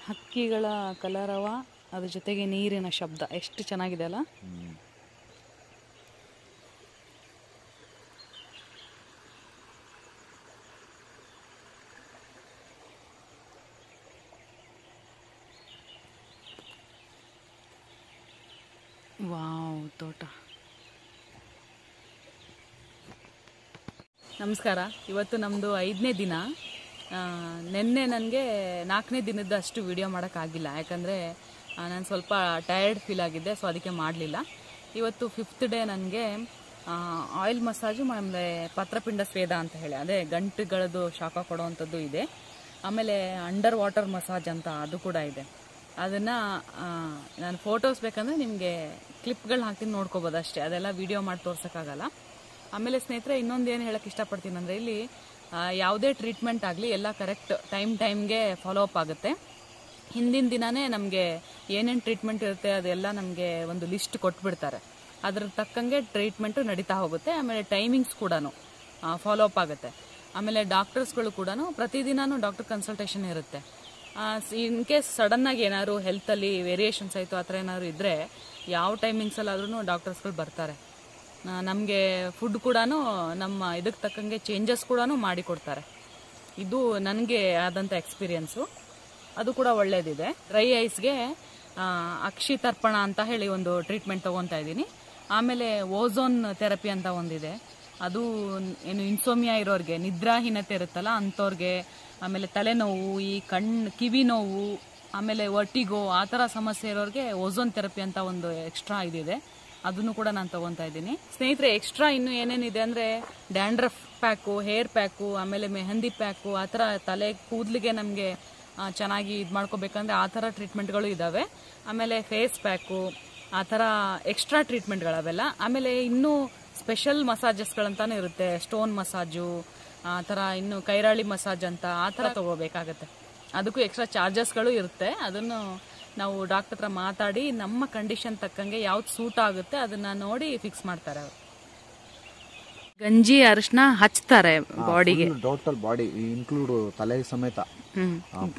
ಹಕ್ಕಿಗಳ ಕಲರವ, ಅದ್ರ ಜೊತೆಗೆ ನೀರಿನ ಶಬ್ದ ಎಷ್ಟು ಚೆನ್ನಾಗಿದೆ ಅಲ್ಲ. ವಾವ್, ತೋಟ. ನಮಸ್ಕಾರ. ಇವತ್ತು ನಮ್ಮದು 5ನೇ ದಿನ. ನಿನ್ನೆ ನನಗೆ 4ನೇ ದಿನದ ಅಷ್ಟು ವಿಡಿಯೋ ಮಾಡೋಕ್ಕಾಗಿಲ್ಲ, ಯಾಕಂದರೆ ನಾನು ಸ್ವಲ್ಪ ಟಯರ್ಡ್ ಫೀಲ್ ಆಗಿದ್ದೆ, ಸೊ ಅದಕ್ಕೆ ಮಾಡಲಿಲ್ಲ. ಇವತ್ತು 5th ಡೇ ನನಗೆ ಆಯಿಲ್ ಮಸಾಜು ಆಮೇಲೆ ಪತ್ರಪಿಂಡ ಸ್ವೇದ ಅಂತ ಹೇಳಿ, ಅದೇ ಗಂಟುಗಳದ್ದು ಶಾಖ ಕೊಡೋವಂಥದ್ದು ಇದೆ. ಆಮೇಲೆ ಅಂಡರ್ ವಾಟರ್ ಮಸಾಜ್ ಅಂತ ಅದು ಕೂಡ ಇದೆ. ಅದನ್ನು ನಾನು ಫೋಟೋಸ್ ಬೇಕಂದರೆ ನಿಮಗೆ ಕ್ಲಿಪ್ಗಳು ಹಾಕ್ತೀನಿ, ನೋಡ್ಕೋಬೋದು ಅಷ್ಟೇ. ಅದೆಲ್ಲ ವಿಡಿಯೋ ಮಾಡಿ ತೋರ್ಸೋಕ್ಕಾಗಲ್ಲ. ಆಮೇಲೆ ಸ್ನೇಹಿತರೆ, ಇನ್ನೊಂದು ಏನು ಹೇಳೋಕ್ಕೆ ಇಷ್ಟಪಡ್ತೀನಿ ಅಂದರೆ, ಇಲ್ಲಿ ಯಾವುದೇ ಟ್ರೀಟ್ಮೆಂಟ್ ಆಗಲಿ ಎಲ್ಲ ಕರೆಕ್ಟ್ ಟೈಮ್ಗೆ ಫಾಲೋ ಅಪ್ ಆಗುತ್ತೆ. ಹಿಂದಿನ ದಿನವೇ ನಮಗೆ ಏನೇನು ಟ್ರೀಟ್ಮೆಂಟ್ ಇರುತ್ತೆ ಅದೆಲ್ಲ ನಮಗೆ ಒಂದು ಲಿಸ್ಟ್ ಕೊಟ್ಬಿಡ್ತಾರೆ. ಅದ್ರ ತಕ್ಕಂಗೆ ಟ್ರೀಟ್ಮೆಂಟು ನಡೀತಾ ಹೋಗುತ್ತೆ. ಆಮೇಲೆ ಟೈಮಿಂಗ್ಸ್ ಕೂಡ ಫಾಲೋ ಅಪ್ ಆಗುತ್ತೆ. ಆಮೇಲೆ ಡಾಕ್ಟರ್ಸ್ಗಳು ಕೂಡ ಪ್ರತಿದಿನವೂ ಡಾಕ್ಟರ್ ಕನ್ಸಲ್ಟೇಷನ್ ಇರುತ್ತೆ. ಇನ್ ಕೇಸ್ ಸಡನ್ನಾಗಿ ಏನಾದ್ರು ಹೆಲ್ತಲ್ಲಿ ವೇರಿಯೇಷನ್ಸ್ ಆಯಿತು, ಆ ಥರ ಏನಾದ್ರು ಇದ್ದರೆ ಯಾವ ಟೈಮಿಂಗ್ಸಲ್ಲಾದ್ರೂ ಡಾಕ್ಟರ್ಸ್ಗಳು ಬರ್ತಾರೆ. ನಮಗೆ ಫುಡ್ ಕೂಡ ನಮ್ಮ ಇದಕ್ಕೆ ತಕ್ಕಂಗೆ ಚೇಂಜಸ್ ಕೂಡ ಮಾಡಿಕೊಡ್ತಾರೆ. ಇದು ನನಗೆ ಆದಂಥ ಎಕ್ಸ್ಪೀರಿಯನ್ಸು. ಅದು ಕೂಡ ಒಳ್ಳೇದಿದೆ. ಡ್ರೈ ಐಸ್ಗೆ ಅಕ್ಷಿ ತರ್ಪಣ ಅಂತ ಹೇಳಿ ಒಂದು ಟ್ರೀಟ್ಮೆಂಟ್ ತೊಗೊತಾ ಇದ್ದೀನಿ. ಆಮೇಲೆ ಓಝೋನ್ ಥೆರಪಿ ಅಂತ ಒಂದಿದೆ. ಅದು ಏನು ಇನ್ಸೋಮಿಯಾ ಇರೋರಿಗೆ, ನಿದ್ರಾಹೀನತೆ ಇರುತ್ತಲ್ಲ ಅಂಥವ್ರಿಗೆ, ಆಮೇಲೆ ತಲೆನೋವು, ಈ ಕಿವಿ ನೋವು, ಆಮೇಲೆ ವರ್ಟಿಗೋ ಆ ಥರ ಸಮಸ್ಯೆ ಇರೋರಿಗೆ ಓಝೋನ್ ಥೆರಪಿ ಅಂತ ಒಂದು ಎಕ್ಸ್ಟ್ರಾ ಇದಿದೆ. ಅದನ್ನು ಕೂಡ ನಾನು ತೊಗೊತಾ ಇದ್ದೀನಿ. ಸ್ನೇಹಿತರೆ, ಎಕ್ಸ್ಟ್ರಾ ಇನ್ನೂ ಏನೇನಿದೆ ಅಂದರೆ ಡ್ಯಾಂಡ್ರಫ್ ಪ್ಯಾಕು, ಹೇರ್ ಪ್ಯಾಕು, ಆಮೇಲೆ ಮೆಹಂದಿ ಪ್ಯಾಕು, ಆ ಥರ ತಲೆ ಕೂದಲಿಗೆ ನಮಗೆ ಚೆನ್ನಾಗಿ ಇದು ಮಾಡ್ಕೋಬೇಕಂದ್ರೆ ಆ ಥರ ಟ್ರೀಟ್ಮೆಂಟ್ಗಳು ಇದ್ದಾವೆ. ಆಮೇಲೆ ಫೇಸ್ ಪ್ಯಾಕು, ಆ ಥರ ಎಕ್ಸ್ಟ್ರಾ ಟ್ರೀಟ್ಮೆಂಟ್ಗಳವೆಲ್ಲ. ಆಮೇಲೆ ಇನ್ನೂ ಸ್ಪೆಷಲ್ ಮಸಾಜಸ್ಗಳಂತಾನು ಇರುತ್ತೆ. ಸ್ಟೋನ್ ಮಸಾಜು, ಆ ಥರ ಇನ್ನು ಕೈರಾಳಿ ಮಸಾಜ್ ಅಂತ ಆ ಥರ ತೊಗೋಬೇಕಾಗತ್ತೆ. ಅದಕ್ಕೂ ಎಕ್ಸ್ಟ್ರಾ ಚಾರ್ಜಸ್ಗಳು ಇರುತ್ತೆ. ಅದನ್ನು ನಾವು ಡಾಕ್ಟರ್ ಹತ್ರ ಮಾತಾಡಿ ನಮ್ಮ ಕಂಡೀಷನ್ ತಕ್ಕಂಗೆ ಯಾವ್ದು ಸೂಟ್ ಆಗುತ್ತೆ ಅದನ್ನ ನೋಡಿ ಫಿಕ್ಸ್ ಮಾಡ್ತಾರೆ ಅವರು. ಗಂಜಿ ಅರಿಶಿನ ಹಚ್ತಾರೆ ಬಾಡಿಗೆ, ಟೋಟಲ್ ಬಾಡಿ ಇನ್ಕ್ಲೂಡ್ ತಲೆ ಸಮೇತ,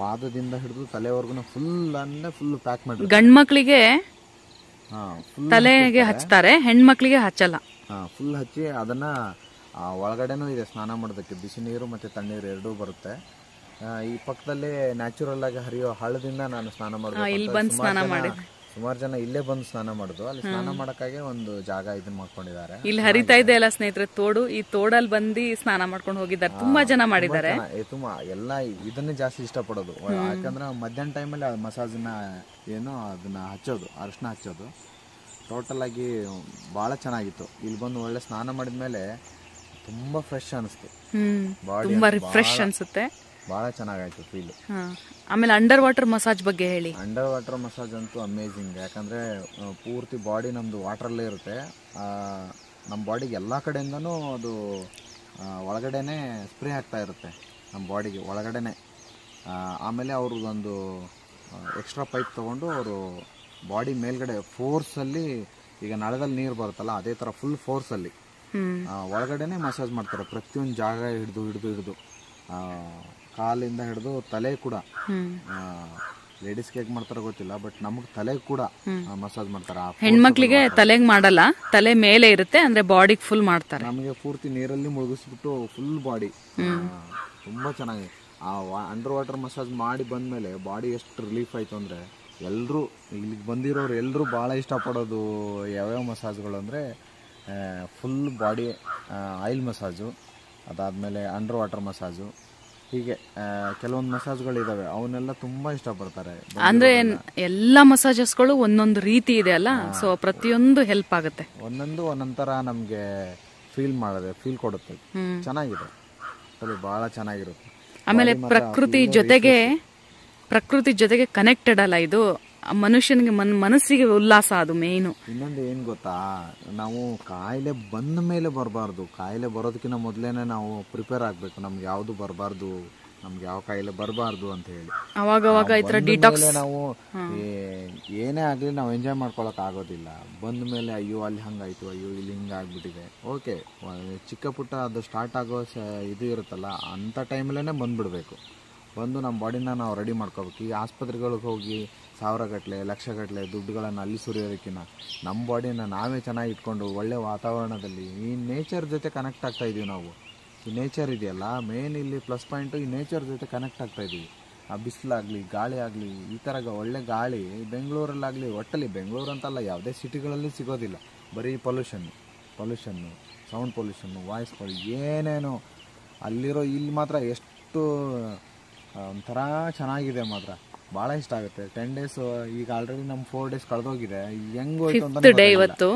ಪಾದದಿಂದ ಹಿಡಿದು ತಲೆವರೆಗೂ ಫುಲ್ ಪ್ಯಾಕ್ ಮಾಡಿ. ಗಂಡ್ ಮಕ್ಳಿಗೆ ತಲೆಗೆ ಹಚ್ತಾರೆ, ಹೆಣ್ಮಕ್ಳಿಗೆ ಹಚ್ಚಲ್ಲ. ಫುಲ್ ಹಚ್ಚಿ ಅದನ್ನ ಒಳಗಡೆನೂ ಇದೆ ಸ್ನಾನ ಮಾಡೋದಕ್ಕೆ. ಬಿಸಿ ನೀರು ಮತ್ತೆ ತಣ್ಣೀರು ಎರಡೂ ಬರುತ್ತೆ. ಈ ಪಕ್ಕದಲ್ಲೇ ನ್ಯಾಚುರಲ್ ಆಗಿ ಹರಿಯೋ ಹಳ್ಳದಿಂದ ನಾನು ಸ್ನಾನ ಮಾಡಿದೆ. ಸುಮಾರು ಜನ ಇಲ್ಲೇ ಬಂದು ಸ್ನಾನ ಮಾಡುದು. ಅಲ್ಲಿ ಸ್ನಾನ ಮಾಡಕ್ಕಾಗಿ ಒಂದು ಜಾಗ ಇದನ್ನ ಮಾಡ್ಕೊಂಡಿದ್ದಾರೆ. ಇಲ್ಲಿ ಹರಿತಾ ಇದೆ ಅಲ್ಲ ಸ್ನೇಹಿತರೆ ತೋಡು, ಈ ತೋಡಲ್ಲಿ ಬಂದು ಸ್ನಾನ ಮಾಡ್ಕೊಂಡು ಹೋಗಿದ್ದಾರೆ. ತುಂಬಾ ಜನ ಮಾಡಿದ್ದಾರೆ. ತುಂಬಾ ಎಲ್ಲ ಇದನ್ನೇ ಜಾಸ್ತಿ ಇಷ್ಟಪಡೋದು. ಯಾಕಂದ್ರೆ ಮಧ್ಯಾಹ್ನ ಟೈಮಲ್ಲಿ ಮಸಾಜ್ನ ಏನು ಅದನ್ನ ಹಚ್ಚೋದು, ಅರಿಶಿನ ಹಚ್ಚೋದು ಟೋಟಲ್ ಆಗಿ ಬಹಳ ಚೆನ್ನಾಗಿತ್ತು. ಇಲ್ಲಿ ಬಂದು ಒಳ್ಳೆ ಸ್ನಾನ ಮಾಡಿದ್ಮೇಲೆ ತುಂಬಾ ಫ್ರೆಶ್ ಅನಿಸ್ತು. ತುಂಬಾ ರಿಫ್ರೆಶ್ ಅನ್ಸುತ್ತೆ. ಬಹಳ ಚೆನ್ನಾಗಾಯ್ತು ಫೀಲ್. ಆಮೇಲೆ ಅಂಡರ್ ವಾಟರ್ ಮಸಾಜ್ ಬಗ್ಗೆ ಹೇಳಿ. ಅಂಡರ್ ವಾಟರ್ ಮಸಾಜ್ ಅಂತೂ ಅಮೇಝಿಂಗ್. ಯಾಕಂದ್ರೆ ಪೂರ್ತಿ ಬಾಡಿ ನಮ್ದು ವಾಟರಲ್ಲೇ ಇರುತ್ತೆ. ನಮ್ಮ ಬಾಡಿಗೆ ಎಲ್ಲ ಕಡೆಯಿಂದನೂ ಅದು ಒಳಗಡೆನೆ ಸ್ಪ್ರೇ ಆಗ್ತಾ ಇರುತ್ತೆ ನಮ್ಮ ಬಾಡಿಗೆ ಒಳಗಡೆನೆ. ಆಮೇಲೆ ಅವ್ರದ್ದೊಂದು ಎಕ್ಸ್ಟ್ರಾ ಪೈಪ್ ತೊಗೊಂಡು ಅವರು ಬಾಡಿ ಮೇಲ್ಗಡೆ ಫೋರ್ಸಲ್ಲಿ, ಈಗ ನಳದಲ್ಲಿ ನೀರು ಬರುತ್ತಲ್ಲ ಅದೇ ಥರ ಫುಲ್ ಫೋರ್ಸಲ್ಲಿ ಒಳಗಡೆನೆ ಮಸಾಜ್ ಮಾಡ್ತಾರೆ. ಪ್ರತಿಯೊಂದು ಜಾಗ ಹಿಡಿದು ಕಾಲಿಂದ ಹಿಡಿದು ತಲೆ ಕೂಡ. ಲೇಡೀಸ್ ಹೇಗೆ ಮಾಡ್ತಾರೋ ಗೊತ್ತಿಲ್ಲ, ಬಟ್ ನಮಗೆ ತಲೆ ಕೂಡ ಮಸಾಜ್ ಮಾಡ್ತಾರೆ. ಹೆಣ್ಮಕ್ಳಿಗೆ ತಲೆಗೆ ಮಾಡಲ್ಲ, ತಲೆ ಮೇಲೆ ಇರುತ್ತೆ, ಅಂದ್ರೆ ಬಾಡಿ ಫುಲ್ ಮಾಡ್ತಾರೆ. ನಮಗೆ ಪೂರ್ತಿ ನೀರಲ್ಲಿ ಮುಳುಗಿಸ್ಬಿಟ್ಟು ಫುಲ್ ಬಾಡಿ ತುಂಬಾ ಚೆನ್ನಾಗಿ ಅಂಡರ್ ವಾಟರ್ ಮಸಾಜ್ ಮಾಡಿ ಬಂದ್ಮೇಲೆ ಬಾಡಿ ಎಷ್ಟು ರಿಲೀಫ್ ಆಯ್ತು ಅಂದ್ರೆ ಎಲ್ಲರೂ ಇಲ್ಲಿಗೆ ಬಂದಿರೋರು ಎಲ್ಲರೂ ಭಾಳ ಇಷ್ಟಪಡೋದು ಯಾವ್ಯಾವ ಮಸಾಜ್ಗಳು ಅಂದರೆ ಫುಲ್ ಬಾಡಿ ಆಯಿಲ್ ಮಸಾಜು, ಅದಾದಮೇಲೆ ಅಂಡರ್ ವಾಟರ್ ಮಸಾಜು, ಹೀಗೆ ಕೆಲವೊಂದು ಮಸಾಜ್ಗಳಿದಾವೆ ಅವನ್ನೆಲ್ಲ ತುಂಬಾ ಇಷ್ಟಪಡ್ತಾರೆ. ಅಂದ್ರೆ ಎಲ್ಲ ಮಸಾಜಸ್ಗಳು ಒಂದೊಂದು ರೀತಿ ಇದೆ ಅಲ್ಲ, ಸೊ ಪ್ರತಿಯೊಂದು ಹೆಲ್ಪ್ ಆಗುತ್ತೆ. ಒಂದೊಂದರ ನಮ್ಗೆ ಫೀಲ್ ಕೊಡುತ್ತೆ. ಚೆನ್ನಾಗಿದೆ, ಬಹಳ ಚೆನ್ನಾಗಿರುತ್ತೆ. ಆಮೇಲೆ ಪ್ರಕೃತಿ ಜೊತೆಗೆ ಕನೆಕ್ಟೆಡ್ ಅಲ್ಲ ಇದು. ಮನುಷ್ಯನಿಗೆ ಮನಸ್ಸಿಗೆ ಉಲ್ಲಾಸ ಅದು ಮೇಯ್ನು. ಇನ್ನೊಂದು ಏನು ಗೊತ್ತಾ, ನಾವು ಕಾಯಿಲೆ ಬಂದ ಮೇಲೆ ಬರಬಾರ್ದು, ಕಾಯಿಲೆ ಬರೋದಕ್ಕಿಂತ ಮೊದಲೇನೆ ನಾವು ಪ್ರಿಪೇರ್ ಆಗಬೇಕು. ನಮ್ಗೆ ಯಾವುದು ಬರಬಾರ್ದು, ನಮ್ಗೆ ಯಾವ ಕಾಯಿಲೆ ಬರಬಾರ್ದು ಅಂತ ಹೇಳಿ ಅವಾಗ ಈ ತರ ಡಿಟಾಕ್ಸ್ ನಾವು ಏನೇ ಆಗಲಿ ನಾವು ಎಂಜಾಯ್ ಮಾಡ್ಕೊಳಕ್ ಆಗೋದಿಲ್ಲ. ಬಂದ ಮೇಲೆ ಅಯ್ಯೋ ಅಲ್ಲಿ ಹಂಗಾಯ್ತು, ಅಯ್ಯೋ ಇಲ್ಲಿ ಹಿಂಗಾಗ್ಬಿಟ್ಟಿದೆ, ಓಕೆ ಚಿಕ್ಕ ಪುಟ್ಟ ಅದು ಸ್ಟಾರ್ಟ್ ಆಗೋ ಇದು ಇರುತ್ತಲ್ಲ, ಅಂಥ ಟೈಮಲ್ಲೇ ಬಂದ್ಬಿಡ್ಬೇಕು. ಬಂದು ನಮ್ಮ ಬಾಡಿನ ನಾವು ರೆಡಿ ಮಾಡ್ಕೋಬೇಕು. ಈ ಆಸ್ಪತ್ರೆಗಳಿಗೆ ಹೋಗಿ ಸಾವಿರಗಟ್ಟಲೆ ಲಕ್ಷಗಟ್ಟಲೆ ದುಡ್ಡುಗಳನ್ನು ಅಲ್ಲಿ ಸುರಿಯೋದಕ್ಕಿಂತ ನಮ್ಮ ಬಾಡಿನ ನಾವೇ ಚೆನ್ನಾಗಿ ಇಟ್ಕೊಂಡು ಒಳ್ಳೆ ವಾತಾವರಣದಲ್ಲಿ ಈ ನೇಚರ್ ಜೊತೆ ಕನೆಕ್ಟ್ ಆಗ್ತಾ ಇದೀವಿ ನಾವು. ಈ ನೇಚರ್ ಇದೆಯಲ್ಲ ಮೇನ್ ಇಲ್ಲಿ ಪ್ಲಸ್ ಪಾಯಿಂಟು, ಈ ನೇಚರ್ ಜೊತೆ ಕನೆಕ್ಟ್ ಆಗ್ತಾ ಇದೀವಿ. ಆ ಬಿಸಿಲಾಗಲಿ ಗಾಳಿ ಆಗಲಿ, ಈ ಥರ ಒಳ್ಳೆ ಗಾಳಿ ಬೆಂಗಳೂರಲ್ಲಾಗಲಿ, ಒಟ್ಟಲ್ಲಿ ಬೆಂಗಳೂರು ಅಂತಲ್ಲ ಯಾವುದೇ ಸಿಟಿಗಳಲ್ಲಿ ಸಿಗೋದಿಲ್ಲ. ಬರೀ ಪೊಲ್ಯೂಷನ್ನು, ಸೌಂಡ್ ಪೊಲ್ಯೂಷನ್ನು, ವಾಯ್ಸ್ ಏನೇನು ಅಲ್ಲಿರೋ. ಇಲ್ಲಿ ಮಾತ್ರ ಎಷ್ಟು ಒಂಥರ ಚೆನ್ನಾಗಿದೆ, ಮಾತ್ರ ಭಾಳ ಇಷ್ಟ ಆಗುತ್ತೆ. 10 days ಈಗ ಆಲ್ರೆಡಿ ನಮ್ಮ 4 days ಕಳೆದೋಗಿದೆ. ಹೆಂಗೋಯ್ತು ಅಂತ ಡೇ ಇವತ್ತು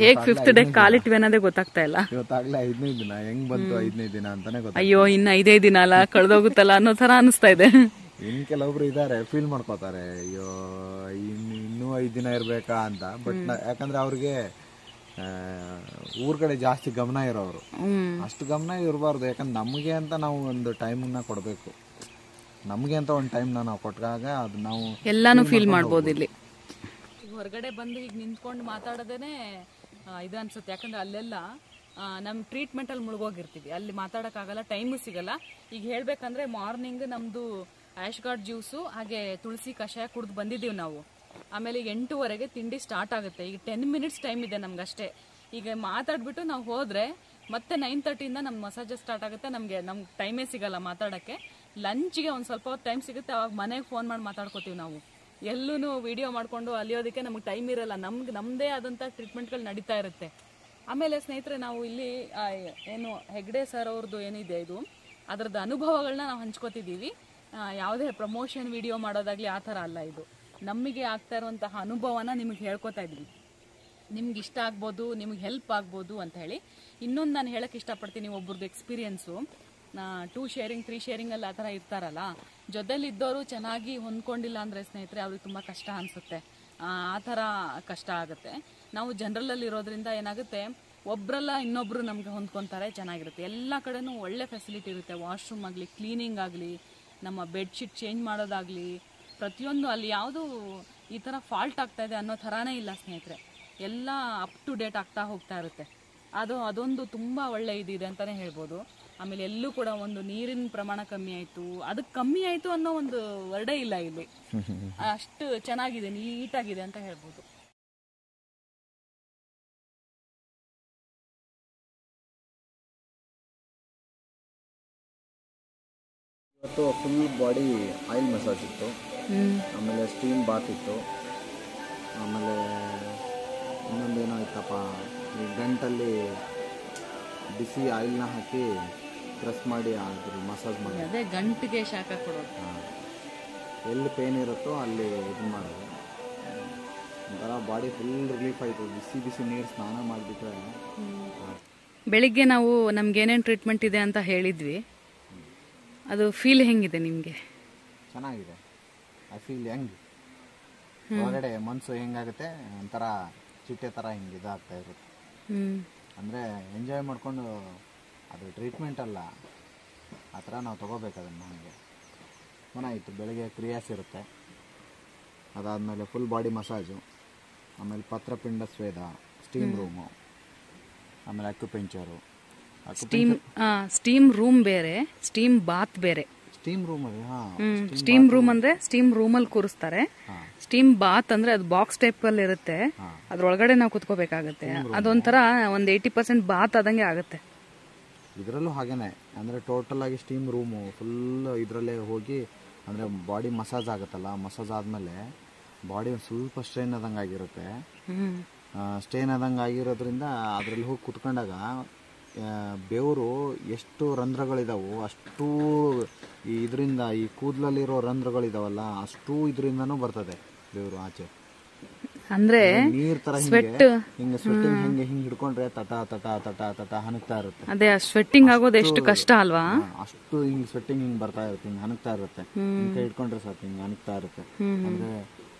ಹೇಗ್ 5th ಡೇ ಕಾಲಿಟ್ವಿ ಅನ್ನೋದೇ ಗೊತ್ತಾಗ್ತಾ ಇಲ್ಲ. ಇವತ್ತಾಗ್ಲೇ 5ನೇ ದಿನ, ಹೆಂಗ್ ಬಂತು 5ನೇ ದಿನ ಅಂತಾನೆ ಗೊತ್ತಾಗ. ಅಯ್ಯೋ ಇನ್ನು 5 ದಿನ ಅಲ್ಲ ಕಳೆದೋಗುತ್ತಲ್ಲ ಅನ್ನೋ ತರ ಅನಿಸ್ತಾ ಇದೆ. ಇನ್ ಕೆಲವೊಬ್ರು ಇದಾರೆ ಫೀಲ್ ಮಾಡ್ಕೋತಾರೆ, ಅಯ್ಯೋ ಇನ್ನೂ 5 ದಿನ ಇರ್ಬೇಕಾ ಅಂತ. ಬಟ್ ಯಾಕಂದ್ರೆ ಅವ್ರಿಗೆ ಊರ್ ಕಡೆ ಜಾಸ್ತಿ ಗಮನ ಇರೋರು, ಅಷ್ಟು ಗಮನ ಇರಬಾರ್ದು. ಯಾಕಂದ್ರೆ ನಮಗೆ ಅಂತ ನಾವು ಒಂದು ಟೈಮನ್ನ ಕೊಡಬೇಕು. ನಮಗೆ ಅಂತ ಒಂದು ಟೈಮ್ನ ನಾವು ಕೊಟ್ಟಾಗ ಅದು ನಾವು ಎಲ್ಲಾನು ಫೀಲ್ ಮಾಡ್ಬೋದು. ಇಲ್ಲಿ ಹೊರಗಡೆ ಬಂದು ಈಗ ನಿಂತ್ಕೊಂಡು ಮಾತಾಡೋದೇನೆ ಇದು ಅನ್ಸುತ್ತೆ. ಯಾಕಂದ್ರೆ ಅಲ್ಲೆಲ್ಲ ನಮ್ಮ ಟ್ರೀಟ್ಮೆಂಟಲ್ಲಿ ಮುಳುಗೋಗಿರ್ತೀವಿ, ಅಲ್ಲಿ ಮಾತಾಡೋಕ್ಕಾಗಲ್ಲ, ಟೈಮು ಸಿಗಲ್ಲ. ಈಗ ಹೇಳ್ಬೇಕಂದ್ರೆ ಮಾರ್ನಿಂಗ್ ನಮ್ಮದು ಆಶ್ಗಾರ್ಡ್ ಜ್ಯೂಸು ಹಾಗೆ ತುಳಸಿ ಕಷಾಯ ಕುಡಿದು ಬಂದಿದ್ದೀವಿ ನಾವು. ಆಮೇಲೆ ಈಗ 8:15ಗೆ ತಿಂಡಿ ಸ್ಟಾರ್ಟ್ ಆಗುತ್ತೆ. ಈಗ 10 minutes ಟೈಮ್ ಇದೆ ನಮ್ಗಷ್ಟೇ. ಈಗ ಮಾತಾಡ್ಬಿಟ್ಟು ನಾವು ಹೋದರೆ ಮತ್ತೆ 9:30ಇಂದ ನಮ್ಮ ಮಸಾಜ್ ಸ್ಟಾರ್ಟ್ ಆಗುತ್ತೆ. ನಮ್ಗೆ ಟೈಮೇ ಸಿಗಲ್ಲ ಮಾತಾಡೋಕ್ಕೆ. ಲಂಚ್ಗೆ ಒಂದು ಸ್ವಲ್ಪ ಹೊತ್ತು ಟೈಮ್ ಸಿಗುತ್ತೆ, ಅವಾಗ ಮನೆಗೆ ಫೋನ್ ಮಾಡಿ ಮಾತಾಡ್ಕೋತೀವಿ ನಾವು. ಎಲ್ಲೂ ವಿಡಿಯೋ ಮಾಡಿಕೊಂಡು ಅಲಿಯೋದಕ್ಕೆ ನಮಗೆ ಟೈಮ್ ಇರಲ್ಲ. ನಮ್ಮದೇ ಆದಂಥ ಟ್ರೀಟ್ಮೆಂಟ್ಗಳು ನಡೀತಾ ಇರುತ್ತೆ. ಆಮೇಲೆ ಸ್ನೇಹಿತರೆ, ನಾವು ಇಲ್ಲಿ ಏನು ಹೆಗ್ಡೆ ಸರ್ ಅವ್ರದ್ದು ಏನಿದೆ ಇದು, ಅದರದ್ದು ಅನುಭವಗಳನ್ನ ನಾವು ಹಂಚ್ಕೋತಿದ್ದೀವಿ. ಯಾವುದೇ ಪ್ರಮೋಷನ್ ವಿಡಿಯೋ ಮಾಡೋದಾಗಲಿ ಆ ಥರ ಅಲ್ಲ. ಇದು ನಮಗೆ ಆಗ್ತಾ ಇರುವಂತಹ ಅನುಭವನ ನಿಮಗೆ ಹೇಳ್ಕೊತಾ ಇದ್ವಿ. ನಿಮ್ಗೆ ಇಷ್ಟ ಆಗ್ಬೋದು, ನಿಮ್ಗೆ ಹೆಲ್ಪ್ ಆಗ್ಬೋದು ಅಂತ ಹೇಳಿ. ಇನ್ನೊಂದು ನಾನು ಹೇಳಕ್ಕೆ ಇಷ್ಟಪಡ್ತೀನಿ, ಒಬ್ಬರದ್ದು ಎಕ್ಸ್ಪೀರಿಯೆನ್ಸು 2 sharing 3 sharing ಅಲ್ಲಿ ಆ ಥರ ಇರ್ತಾರಲ್ಲ, ಜೊತೆಲಿದ್ದವರು ಚೆನ್ನಾಗಿ ಹೊಂದ್ಕೊಂಡಿಲ್ಲ ಅಂದರೆ ಸ್ನೇಹಿತರೆ ಅವ್ರಿಗೆ ತುಂಬ ಕಷ್ಟ ಅನಿಸುತ್ತೆ. ಆ ಥರ ಕಷ್ಟ ಆಗುತ್ತೆ. ನಾವು ಜನರಲಲ್ಲಿ ಇರೋದ್ರಿಂದ ಏನಾಗುತ್ತೆ, ಒಬ್ಬರಲ್ಲ ಇನ್ನೊಬ್ಬರು ನಮಗೆ ಹೊಂದ್ಕೊತಾರೆ, ಚೆನ್ನಾಗಿರುತ್ತೆ. ಎಲ್ಲ ಕಡೆನೂ ಒಳ್ಳೆ ಫೆಸಿಲಿಟಿ ಇರುತ್ತೆ. ವಾಶ್ರೂಮ್ ಆಗಲಿ, ಕ್ಲೀನಿಂಗ್ ಆಗಲಿ, ನಮ್ಮ ಬೆಡ್ಶೀಟ್ ಚೇಂಜ್ ಮಾಡೋದಾಗಲಿ, ಪ್ರತಿಯೊಂದು ಅಲ್ಲಿ ಯಾವುದು ಈ ಥರ ಫಾಲ್ಟ್ ಆಗ್ತಾ ಇದೆ ಅನ್ನೋ ಥರನೇ ಇಲ್ಲ ಸ್ನೇಹಿತರೆ. ಎಲ್ಲ ಅಪ್ ಟು ಡೇಟ್ ಆಗ್ತಾ ಹೋಗ್ತಾ ಇರುತ್ತೆ. ಅದೊಂದು ತುಂಬ ಒಳ್ಳೆ ಇದಿದೆ ಅಂತಲೇ ಹೇಳ್ಬೋದು. ಆಮೇಲೆ ಎಲ್ಲೂ ಕೂಡ ಒಂದು ನೀರಿನ ಪ್ರಮಾಣ ಕಮ್ಮಿ ಆಯಿತು, ಅದಕ್ಕೆ ಕಮ್ಮಿ ಆಯಿತು ಅನ್ನೋ ಒಂದು ವರ್ಡೇ ಇಲ್ಲ ಇಲ್ಲಿ. ಅಷ್ಟು ಚೆನ್ನಾಗಿದೆ, ನೀಟಾಗಿದೆ ಅಂತ ಹೇಳ್ಬೋದು. ಇವತ್ತು ಫುಲ್ ಬಾಡಿ ಆಯಿಲ್ ಮಸಾಜ್ ಇತ್ತು, ಆಮೇಲೆ ಸ್ಟೀಮ್ ಬಾತ್ ಇತ್ತು, ಆಮೇಲೆ ಇನ್ನೊಂದೇನೋ ಇತ್ತಪ್ಪ, ಈ ಗಂಟಲ್ಲಿ ಬಿಸಿ ಆಯಿಲ್ನ ಹಾಕಿ ಪ್ರೆಸ್ ಮಾಡಿ ಅದ್ರ ಮಸಾಜ್ ಮಾಡಿ, ಅದೇ ಗಂಟಿಗೆ ಶಾಖ ಕೊಡೋದು. ಎಲ್ಲಿ ಪೇನ್ ಇರುತ್ತೋ ಅಲ್ಲಿ ಇದು ಮಾಡೋದು. ಒಂಥರ ಬಾಡಿ ಫುಲ್ ರಿಲೀಫ್ ಆಯಿತು. ಬಿಸಿ ಬಿಸಿ ನೀರು ಸ್ನಾನ ಮಾಡಿಬಿಟ್ರೆ. ಬೆಳಿಗ್ಗೆ ನಾವು ನಮ್ಗೇನೇನು ಟ್ರೀಟ್ಮೆಂಟ್ ಇದೆ ಅಂತ ಹೇಳಿದ್ವಿ, ಅದು ಫೀಲ್ ಹೆಂಗಿದೆ ನಿಮಗೆ? ಚೆನ್ನಾಗಿದೆ. ಐ ಫೀಲ್ ಹೆಂಗೆ ಹೊರಗಡೆ ಮನಸ್ಸು ಹೆಂಗಾಗುತ್ತೆ, ಒಂಥರ ಚಿಟ್ಟೆ ಥರ ಹಿಂಗೆ ಇದಾಗ್ತಾ ಇರುತ್ತೆ. ಅಂದರೆ ಎಂಜಾಯ್ ಮಾಡಿಕೊಂಡು, ಅದು ಟ್ರೀಟ್ಮೆಂಟ್ ಅಲ್ಲ, ಆ ಥರ ನಾವು ತೊಗೋಬೇಕು ಅದನ್ನು. ನಮಗೆ ಚೆನ್ನಾಗಿತ್ತು. ಬೆಳಗ್ಗೆ ಕ್ರಿಯಾಸ್ ಇರುತ್ತೆ, ಅದಾದಮೇಲೆ ಫುಲ್ ಬಾಡಿ ಮಸಾಜು, ಆಮೇಲೆ ಪತ್ರಪಿಂಡ ಸ್ವೇದ, ಸ್ಟೀಮ್ ರೂಮು, ಆಮೇಲೆ ಅಕ್ಯುಪಂಚರು. ಸ್ಟೀಮ್ ರೂಮ್ ಬೇರೆ, ಸ್ಟೀಮ್ ಬಾತ್ ಬೇರೆ. ಸ್ಟೀಮ್ ರೂಮಲ್ಲಿ ಸ್ಟೀಮ್ ರೂಮ್ ಅಂದ್ರೆ ಸ್ಟೀಮ್ ರೂಮಲ್ಲಿ ಕೂರಿಸ್ತಾರೆ. ಸ್ಟೀಮ್ ಬಾತ್ ಅಂದ್ರೆ ಅದು ಬಾಕ್ಸ್ ಟೈಪ್ ಅಲ್ಲಿ ಇರುತ್ತೆ, ಅದ್ರೊಳಗಡೆ ನಾವು ಕುತ್ಕೋಬೇಕಾಗತ್ತೆ. ಅದೊಂಥರ ಒಂದು 80% ಬಾತ್ ಆದಂಗೆ ಆಗುತ್ತೆ. ಇದರಲ್ಲೂ ಹಾಗೇನೆ, ಅಂದರೆ ಟೋಟಲ್ ಆಗಿ ಸ್ಟೀಮ್ ರೂಮು ಫುಲ್ ಇದರಲ್ಲೇ ಹೋಗಿ, ಅಂದರೆ ಬಾಡಿ ಮಸಾಜ್ ಆಗುತ್ತಲ್ಲ, ಮಸಾಜ್ ಆದಮೇಲೆ ಬಾಡಿ ಒಂದು ಸ್ವಲ್ಪ ಸ್ಟ್ರೈನ್ ಆದಂಗೆ ಆಗಿರುತ್ತೆ. ಸ್ಟ್ರೈನ್ ಆದಂಗೆ ಆಗಿರೋದ್ರಿಂದ ಅದರಲ್ಲಿ ಹೋಗಿ ಕುತ್ಕೊಂಡಾಗ ಬೆವರು ಎಷ್ಟು ರಂಧ್ರಗಳಿದಾವೋ ಅಷ್ಟು ಇದರಿಂದ, ಈ ಕೂದಲಲ್ಲಿರೋ ರಂಧ್ರಗಳಿದಾವಲ್ಲ ಅಷ್ಟು ಇದರಿಂದನೂ ಬರ್ತದೆ ಬೆವರು ಆಚೆ. ಅಂದ್ರೆ ನೀರ್ ತರ ಹಿಂಗೆ ಸ್ವೆಟ್ಟಿಂಗ್ ಹಿಂಗೆ ಹಿಡ್ಕೊಂಡ್ರೆ ತಟ ತಟ ತಟ ತಟ ಹನಕ್ತಾ ಇರುತ್ತೆ. ಅದೇ ಸ್ವೆಟ್ಟಿಂಗ್ ಆಗೋದು ಎಷ್ಟು ಕಷ್ಟ ಅಲ್ವಾ? ಅಷ್ಟು ಹಿಂಗ್ ಸ್ವೆಟ್ಟಿಂಗ್ ಹಿಂಗ್ ಬರ್ತಾ ಇರುತ್ತೆ, ಹಿಂಗ್ ಹನಕ್ತಾ ಇರುತ್ತೆ. ಹಿಂಗೆ ಹಿಡ್ಕೊಂಡ್ರೆ ಸಾಕು, ಹಿಂಗೆ ಹನಕ್ತಾ ಇರುತ್ತೆ. ಅಂದ್ರೆ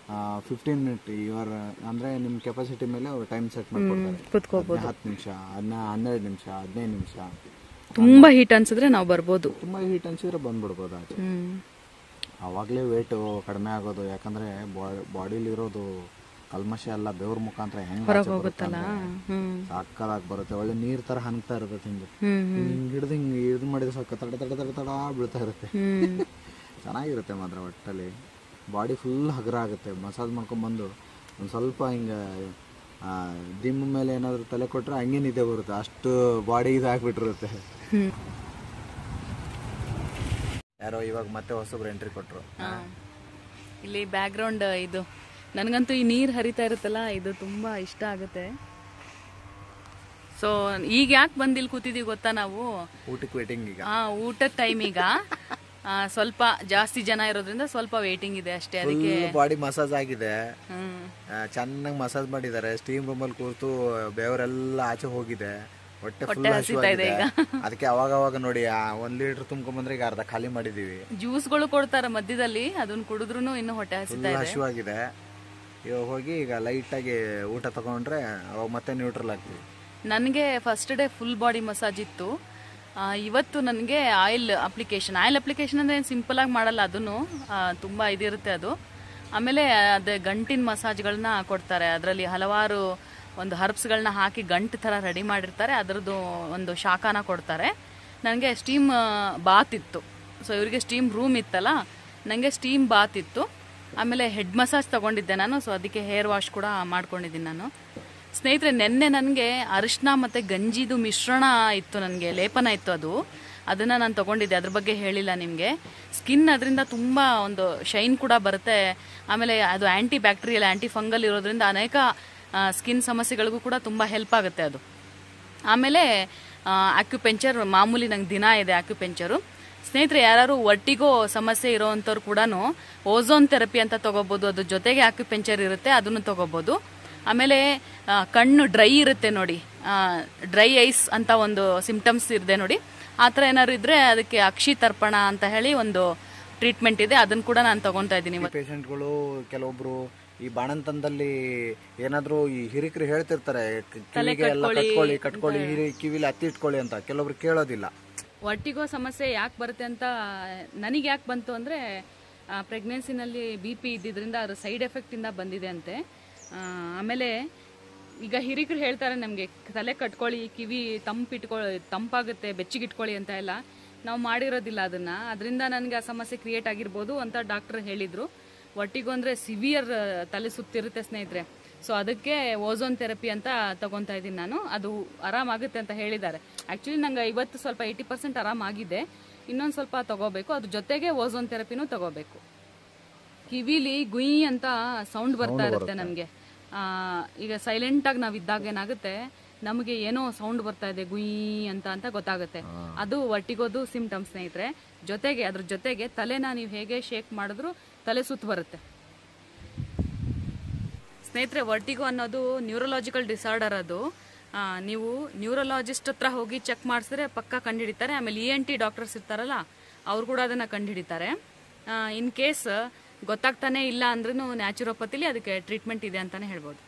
15 ಮಿನಿಟ್ ಇವರ್ ಅಂದರೆ ನಿಮ್ಮ ಕೆಪಾಸಿಟಿ ಮೇಲೆ ಅವ್ರು ಟೈಮ್ ಸೆಟ್ ಮಾಡ್ಕೊಡ್ತಾರೆ. 10 ನಿಮಿಷ, 12 ನಿಮಿಷ, 15 ನಿಮಿಷ. ತುಂಬ ಹೀಟ್ ಅನ್ಸಿದ್ರೆ ನಾವು ಬರ್ಬೋದು. ತುಂಬ ಹೀಟ್ ಅನ್ಸಿದ್ರೆ ಬಂದ್ಬಿಡ್ಬೋದು ಆಚೆ. ಆವಾಗಲೇ ವೇಟು ಕಡಿಮೆ ಆಗೋದು, ಯಾಕಂದರೆ ಬಾಡಿಲಿರೋದು ಕಲ್ಮಶ ಎಲ್ಲ ಬೆವ್ರ ಮುಖಾಂತರ ಹೆಂಗೆ ಸಾಕಾಗಿ ಬರುತ್ತೆ. ಒಳ್ಳೆ ನೀರ್ ತರ ಹಂಗ್ತಾ ಇರುತ್ತೆ. ಹಿಂಗೆ ಹಿಡ್ದು ಹಿಂಗೆ ಇದು ಮಾಡಿದ್ರೆ ಸಾಕು ತಡ ತಡ ತಡ ತಡ ಬೀಳ್ತಾ ಇರುತ್ತೆ. ಚೆನ್ನಾಗಿರುತ್ತೆ ಮಾತ್ರ. ಒಟ್ಟಲ್ಲಿ ಬಾಡಿ ಫುಲ್ ಹಗುರ ಆಗುತ್ತೆ. ಮಸಾಜ್ ಮಾಡ್ಕೊಂಡ್ಬಂದು ಒಂದು ಸ್ವಲ್ಪ ಹಿಂಗೆ ದಿಮ್ಮ ಮೇಲೆ ಏನಾದರೂ ತಲೆ ಕೊಟ್ಟರೆ ಹಂಗೆ ನಿದ್ದೆ ಬರುತ್ತೆ, ಅಷ್ಟು ಬಾಡಿ ಇದಾಗ್ಬಿಟ್ಟಿರುತ್ತೆ. ಯಾರೋ ಇವಾಗ ಮತ್ತೆ ಹೊಸಬ್ರು ಎಂಟ್ರಿ ಕೊಟ್ಟರು. ಇಲ್ಲಿ ಬ್ಯಾಕ್ ಗ್ರೌಂಡ್ ಇದು ನನಗಂತೂ ಈ ನೀರು ಹರಿತಾ ಇರುತ್ತಲ್ಲ, ಇದು ತುಂಬ ಇಷ್ಟ ಆಗುತ್ತೆ. ಸೊ ಈಗ ಯಾಕೆ ಬಂದಿಲ್ಲಿ ಕೂತಿದೀವಿ ಗೊತ್ತಾ ನಾವು? ಊಟಕ್ಕೆ ವೇಟಿಂಗ್ ಈಗ. ಊಟದ ಟೈಮ್ ಈಗ. ಸ್ವಲ್ಪ ಜಾಸ್ತಿ ಜನ ಇರೋದ್ರಿಂದ ಸ್ವಲ್ಪ ವೇಟಿಂಗ್ ಇದೆ ಅಷ್ಟೇ. ಅದಕ್ಕೆ ಬಾಡಿ ಮಸಾಜ್ ಆಗಿದೆ, ಚೆನ್ನಾಗಿ ಮಸಾಜ್ ಮಾಡಿದ್ದಾರೆ. ಸ್ಟೀಮ್ ರೂಮಲ್ಲಿ ಕೂತು ಬೆವರೆಲ್ಲ ಆಚೆ ಹೋಗಿದೆ, ಹೊಟ್ಟೆ ಫುಲ್ ಹಸಿವಾಗಿದೆ. ಅದಕ್ಕೆ ಅವಾಗ ನೋಡಿ 1 ಲೀಟರ್ ತುಂಬ್ಕೊಂಡ್ಬಂದ್ರೆ ಈಗ ಅರ್ಧ ಖಾಲಿ ಮಾಡಿದೀವಿ. ಜ್ಯೂಸ್ಗಳು ಕೊಡ್ತಾರೆ ಮಧ್ಯದಲ್ಲಿ, ಅದನ್ನ ಕುಡಿದ್ರು ಇನ್ನು ಹೊಟ್ಟೆ ಹಸಿವಾಗಿದೆ. ಇವಾಗ ಹೋಗಿ ಈಗ ಲೈಟಾಗಿ ಊಟ ತಗೊಂಡ್ರೆ ಅವಾಗ ಮತ್ತೆ ನ್ಯೂಟ್ರಲ್ ಆಗ್ತೀವಿ. ನನಗೆ first day full body massage ಇತ್ತು. ಇವತ್ತು ನನಗೆ ಆಯಿಲ್ ಅಪ್ಲಿಕೇಶನ್ ಅಂದರೆ ಏನು ಸಿಂಪಲ್ ಆಗಿ ಮಾಡಲ್ಲ, ಅದನ್ನು ತುಂಬ ಇದಿರುತ್ತೆ ಅದು. ಆಮೇಲೆ ಅದೇ ಗಂಟಿನ ಮಸಾಜ್ಗಳನ್ನ ಕೊಡ್ತಾರೆ. ಅದರಲ್ಲಿ ಹಲವಾರು ಒಂದು ಹರ್ಬ್ಸ್ಗಳನ್ನ ಹಾಕಿ ಗಂಟು ಥರ ರೆಡಿ ಮಾಡಿರ್ತಾರೆ, ಅದರದ್ದು ಒಂದು ಶಾಖನ ಕೊಡ್ತಾರೆ. ನನಗೆ ಸ್ಟೀಮ್ ಬಾತ್ ಇತ್ತು. ಸೊ ಇವರಿಗೆ ಸ್ಟೀಮ್ ರೂಮ್ ಇತ್ತಲ್ಲ, ನನಗೆ ಸ್ಟೀಮ್ ಬಾತ್ ಇತ್ತು. ಆಮೇಲೆ ಹೆಡ್ ಮಸಾಜ್ ತಗೊಂಡಿದ್ದೆ ನಾನು. ಸೊ ಅದಕ್ಕೆ ಹೇರ್ ವಾಶ್ ಕೂಡ ಮಾಡ್ಕೊಂಡಿದ್ದೀನಿ ನಾನು. ಸ್ನೇಹಿತರೆ, ನೆನ್ನೆ ನನಗೆ ಅರಿಶಿನ ಮತ್ತು ಗಂಜಿದು ಮಿಶ್ರಣ ಇತ್ತು, ನನಗೆ ಲೇಪನ ಇತ್ತು. ಅದನ್ನು ನಾನು ತೊಗೊಂಡಿದ್ದೆ, ಅದ್ರ ಬಗ್ಗೆ ಹೇಳಿಲ್ಲ ನಿಮಗೆ. ಸ್ಕಿನ್ ಅದರಿಂದ ತುಂಬ ಒಂದು ಶೈನ್ ಕೂಡ ಬರುತ್ತೆ. ಆಮೇಲೆ ಅದು ಆ್ಯಂಟಿ ಬ್ಯಾಕ್ಟೀರಿಯಲ್, ಆ್ಯಂಟಿ ಫಂಗಲ್ ಇರೋದ್ರಿಂದ ಅನೇಕ ಸ್ಕಿನ್ ಸಮಸ್ಯೆಗಳಿಗೂ ಕೂಡ ತುಂಬ ಹೆಲ್ಪ್ ಆಗುತ್ತೆ ಅದು. ಆಮೇಲೆ ಆಕ್ಯುಪೆಂಚರ್ ಮಾಮೂಲಿ ನಂಗೆ ದಿನ ಇದೆ ಆಕ್ಯುಪೆಂಚರು. ಸ್ನೇಹಿತರೆ, ಯಾರು ವರ್ಟಿಗೋ ಸಮಸ್ಯೆ ಇರೋವಂಥವ್ರು ಕೂಡ ಓಝೋನ್ ಥೆರಪಿ ಅಂತ ತಗೋಬೋದು. ಅದ್ರ ಜೊತೆಗೆ ಆಕ್ಯುಪೆಂಚರ್ ಇರುತ್ತೆ, ಅದನ್ನು ತಗೋಬೋದು. ಆಮೇಲೆ ಕಣ್ಣು ಡ್ರೈ ಇರುತ್ತೆ ನೋಡಿ, ಡ್ರೈ ಐಸ್ ಅಂತ ಒಂದು ಸಿಂಪ್ಟಮ್ಸ್ ಇದೆ ನೋಡಿ, ಆ ಥರ ಏನಾದ್ರು ಇದ್ರೆ ಅದಕ್ಕೆ ಅಕ್ಷಿ ತರ್ಪಣ ಅಂತ ಹೇಳಿ ಒಂದು ಟ್ರೀಟ್ಮೆಂಟ್ ಇದೆ, ಅದನ್ನು ಕೂಡ ನಾನು ತಗೊತಾ ಇದ್ದೀನಿ. ಪೇಷಂಟ್ಗಳು ಕೆಲವೊಬ್ರು ಈ ಬಾಣಂತನದಲ್ಲಿ ಏನಾದ್ರು ಈ ಹಿರಿಕರು ಹೇಳ್ತಿರ್ತಾರೆ, ಕಿವಿಗೆ ಎಲ್ಲ ಕಟ್ಕೊಳ್ಳಿ ಕಿವಿಲಿ ಹತ್ತಿ ಇಟ್ಕೊಳ್ಳಿ ಅಂತ. ಕೆಲವೊಬ್ರು ಕೇಳೋದಿಲ್ಲ. ವರ್ಟಿಗೋ ಸಮಸ್ಯೆ ಯಾಕೆ ಬರುತ್ತೆ ಅಂತ ನನಗೆ ಯಾಕೆ ಬಂತು ಅಂದರೆ, ಪ್ರೆಗ್ನೆನ್ಸಿನಲ್ಲಿ BP ಇದ್ದಿದ್ದರಿಂದ ಅದು ಸೈಡ್ ಎಫೆಕ್ಟಿಂದ ಬಂದಿದೆ ಅಂತೆ. ಆಮೇಲೆ ಈಗ ಹಿರಿಕರು ಹೇಳ್ತಾರೆ ನಮಗೆ ತಲೆ ಕಟ್ಕೊಳ್ಳಿ, ಕಿವಿ ತಂಪಾಗುತ್ತೆ, ಬೆಚ್ಚಿಗಿಟ್ಕೊಳ್ಳಿ ಅಂತ ಎಲ್ಲ. ನಾವು ಮಾಡಿರೋದಿಲ್ಲ ಅದನ್ನು, ಅದರಿಂದ ನನಗೆ ಆ ಸಮಸ್ಯೆ ಕ್ರಿಯೇಟ್ ಆಗಿರ್ಬೋದು ಅಂತ ಡಾಕ್ಟರ್ ಹೇಳಿದರು. ವರ್ಟಿಗೋ ಅಂದರೆ ಸಿವಿಯರ್ ತಲೆ ಸುತ್ತಿರುತ್ತೆ ಸ್ನೇಹಿತರೆ. ಸೊ ಅದಕ್ಕೆ ಓಝೋನ್ ಥೆರಪಿ ಅಂತ ತಗೊತಾ ಇದ್ದೀನಿ ನಾನು. ಅದು ಆರಾಮಾಗುತ್ತೆ ಅಂತ ಹೇಳಿದ್ದಾರೆ. ಆ್ಯಕ್ಚುಲಿ ನಂಗೆ ಇವತ್ತು ಸ್ವಲ್ಪ 80% ಆರಾಮಾಗಿದೆ, ಇನ್ನೊಂದು ಸ್ವಲ್ಪ ತಗೋಬೇಕು. ಅದ್ರ ಜೊತೆಗೆ ಓಝೋನ್ ಥೆರಪಿನೂ ತಗೋಬೇಕು. ಕಿವಿಲಿ ಗುಯಿ ಅಂತ ಸೌಂಡ್ ಬರ್ತಾ ಇರುತ್ತೆ ನಮಗೆ. ಈಗ ಸೈಲೆಂಟಾಗಿ ನಾವು ಇದ್ದಾಗ ಏನಾಗುತ್ತೆ, ನಮಗೆ ಏನೋ ಸೌಂಡ್ ಬರ್ತಾ ಇದೆ ಗುಯಿ ಅಂತ ಗೊತ್ತಾಗುತ್ತೆ. ಅದು ವರ್ಟಿಗೋದು ಸಿಂಪ್ಟಮ್ಸ್ ಸ್ನೇಹಿತರೆ. ಅದ್ರ ಜೊತೆಗೆ ತಲೆನ ನೀವು ಹೇಗೆ ಶೇಕ್ ಮಾಡಿದ್ರು ತಲೆ ಸುತ್ತ ಬರುತ್ತೆ ಸ್ನೇಹಿತರೆ. ವರ್ಟಿಗೋ ಅನ್ನೋದು ನ್ಯೂರಲಾಜಿಕಲ್ ಡಿಸಾರ್ಡರ್. ಅದು ನೀವು ನ್ಯೂರಲಾಜಿಸ್ಟ್ ಹತ್ರ ಹೋಗಿ ಚೆಕ್ ಮಾಡಿಸಿದ್ರೆ ಪಕ್ಕ ಕಂಡುಹಿಡಿತಾರೆ. ಆಮೇಲೆ ENT ಡಾಕ್ಟರ್ಸ್ ಇರ್ತಾರಲ್ಲ, ಅವ್ರು ಕೂಡ ಅದನ್ನು ಕಂಡುಹಿಡಿತಾರೆ. ಇನ್ ಕೇಸ್ ಗೊತ್ತಾಗ್ತಾನೆ ಇಲ್ಲ ಅಂದ್ರೂ ನ್ಯಾಚುರೋಪತಿಲಿ ಅದಕ್ಕೆ ಟ್ರೀಟ್ಮೆಂಟ್ ಇದೆ ಅಂತಾನೆ ಹೇಳ್ಬೋದು.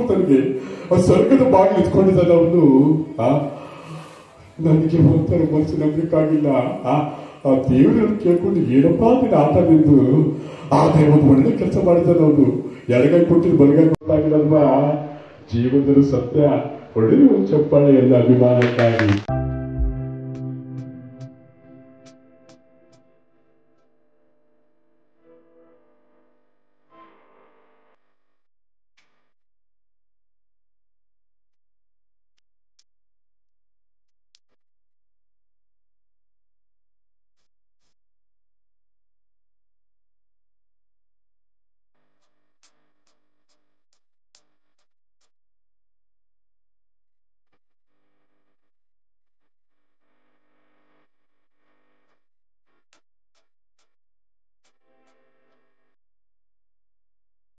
ತನಗೆ ಆ ಸ್ವರ್ಗದ ಬಾಗಿಲು ಇಟ್ಕೊಂಡಿದ್ದಾನೆ ಅವನು. ನನಗೆ ಒಂಥರ ಮನಸ್ಸು ನಂಬಲಿಕ್ಕಾಗಿಲ್ಲ. ಆ ದೇವರನ್ನು ಕೇಳ್ಕೊಂಡು ಏನಪ್ಪಾ ನೀನು ಆಟ ನಿಂದು ಆದ್ರೆ ಒಂದು ಒಳ್ಳೆ ಕೆಲಸ ಮಾಡಿದ್ದಾನೆ ಅವನು. ಎಡಗೈ ಕೊಟ್ಟಿದ್ದು ಬಲಗೈ ಕೊಟ್ಟಾಗಿಲ್ಲಲ್ವಾ. ಜೀವನದಲ್ಲಿ ಸತ್ಯ. ಒಳ್ಳೆ ಒಂದು ಚಪ್ಪಾಳೆ ಎಲ್ಲ ಅಭಿಮಾನಕ್ಕಾಗಿ.